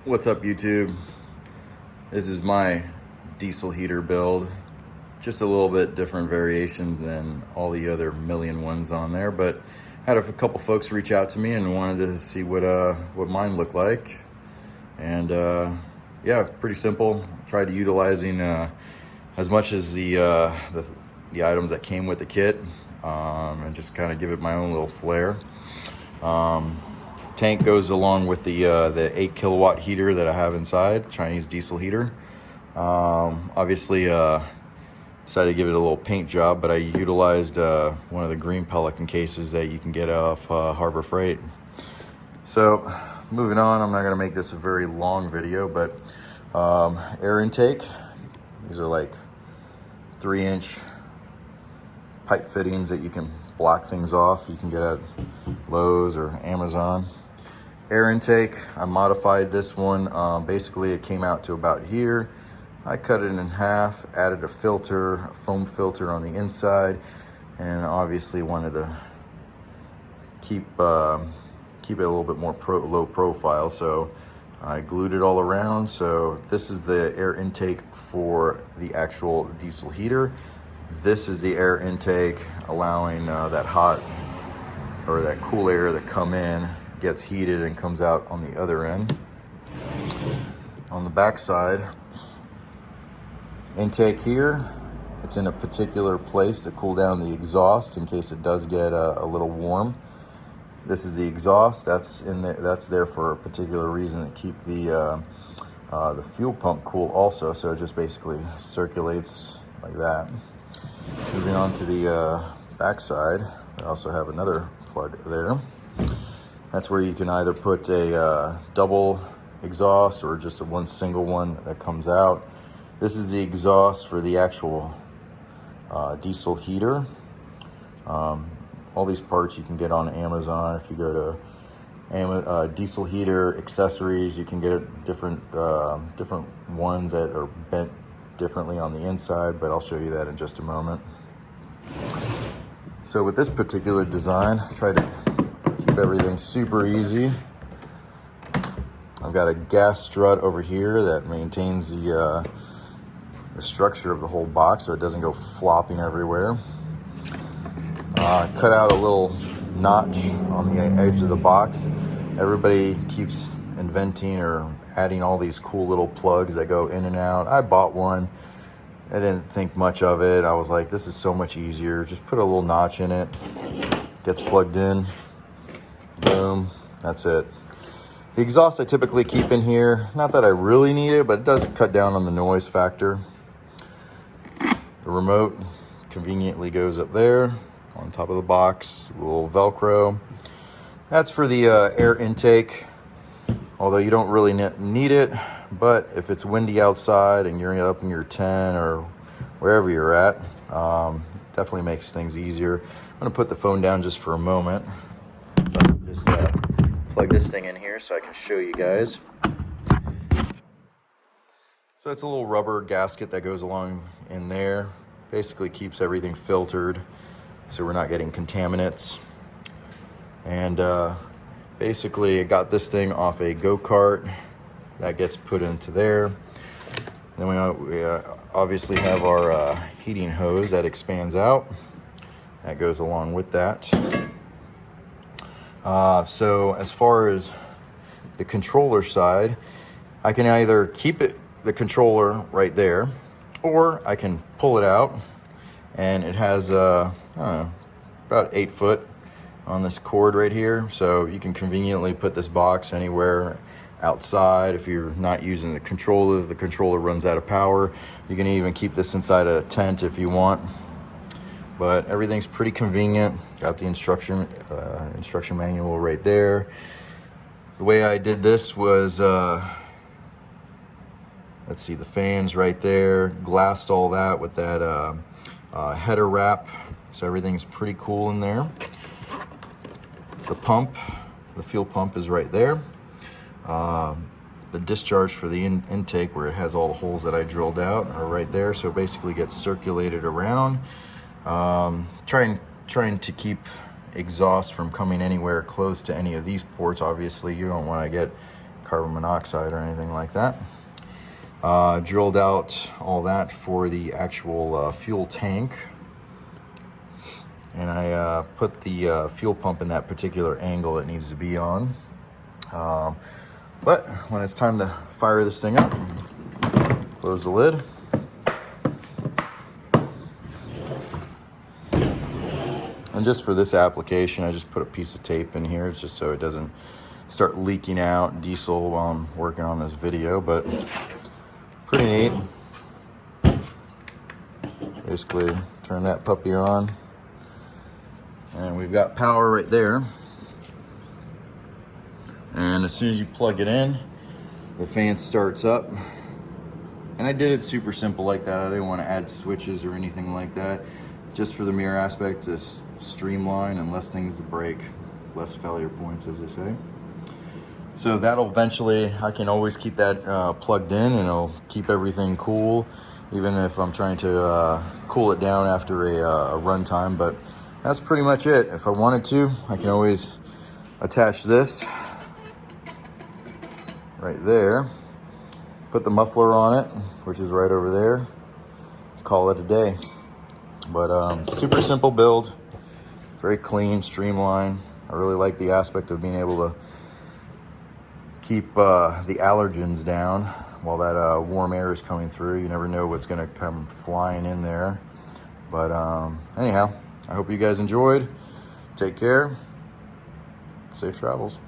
What's up, YouTube? This is my diesel heater build. Just a little bit different variation than all the other million ones on there, but had a couple folks reach out to me and wanted to see what mine looked like. And yeah, pretty simple. Tried utilizing as much as the items that came with the kit, and just kind of give it my own little flair. Tank goes along with the 8 kilowatt heater that I have inside, Chinese diesel heater. Obviously decided to give it a little paint job, but I utilized one of the green Pelican cases that you can get off Harbor Freight. So moving on, I'm not going to make this a very long video, but air intake. These are like 3-inch pipe fittings that you can block things off. You can get at Lowe's or Amazon. Air intake, I modified this one. Basically it came out to about here. I cut it in half, added a filter, a foam filter on the inside, and obviously wanted to keep it a little bit more low profile, so I glued it all around. So this is the air intake for the actual diesel heater. This is the air intake allowing that hot or that cool air that come in, gets heated and comes out on the other end. On the back side, intake here, it's in a particular place to cool down the exhaust in case it does get a little warm. This is the exhaust that's in there. That's there for a particular reason, to keep the fuel pump cool also. So it just basically circulates like that. Moving on to the back side, I also have another plug there. That's where you can either put a double exhaust or just one single one that comes out. This is the exhaust for the actual diesel heater. All these parts you can get on Amazon. If you go to diesel heater accessories, you can get different ones that are bent differently on the inside, but I'll show you that in just a moment. So with this particular design, I tried to keep everything super easy. I've got a gas strut over here that maintains the structure of the whole box so it doesn't go flopping everywhere. Cut out a little notch on the edge of the box. Everybody keeps inventing or adding all these cool little plugs that go in and out. I bought one. I didn't think much of it. I was like, this is so much easier. Just put a little notch in it. Gets plugged in. Boom. That's it. The exhaust I typically keep in here. Not that I really need it, but it does cut down on the noise factor. The remote conveniently goes up there on top of the box. A little Velcro. That's for the air intake. Although you don't really need it, but if it's windy outside and you're up in your tent or wherever you're at, definitely makes things easier. I'm gonna put the phone down just for a moment. So I can just plug this thing in here so I can show you guys. So it's a little rubber gasket that goes along in there. Basically keeps everything filtered so we're not getting contaminants. And basically I got this thing off a go-kart that gets put into there. Then we obviously have our heating hose that expands out. That goes along with that. So as far as the controller side, I can either keep the controller right there, or I can pull it out, and it has I don't know, about 8 foot on this cord right here. So you can conveniently put this box anywhere outside. If you're not using the controller runs out of power, you can even keep this inside a tent if you want. But everything's pretty convenient. Got the instruction manual right there. The way I did this was, let's see, the fans right there, glassed all that with that header wrap. So everything's pretty cool in there. The pump, the fuel pump is right there. The discharge for the intake, where it has all the holes that I drilled out, are right there. So it basically gets circulated around. Trying to keep exhaust from coming anywhere close to any of these ports. Obviously, you don't want to get carbon monoxide or anything like that. Drilled out all that for the actual fuel tank. And I put the fuel pump in that particular angle it needs to be on. But when it's time to fire this thing up, close the lid. And just for this application, I just put a piece of tape in here just so it doesn't start leaking out diesel while I'm working on this video, but pretty neat. Basically, turn that puppy on, and we've got power right there. And as soon as you plug it in, the fan starts up. And I did it super simple like that. I didn't want to add switches or anything like that. Just for the mirror aspect to streamline and less things to break, less failure points, as they say. So that'll eventually, I can always keep that plugged in, and it'll keep everything cool, even if I'm trying to cool it down after a run time. But that's pretty much it. If I wanted to, I can always attach this right there, put the muffler on it, which is right over there, call it a day. But super simple build, very clean, streamlined. I really like the aspect of being able to keep the allergens down while that warm air is coming through. You never know what's gonna come flying in there. But anyhow, I hope you guys enjoyed. Take care. Safe travels.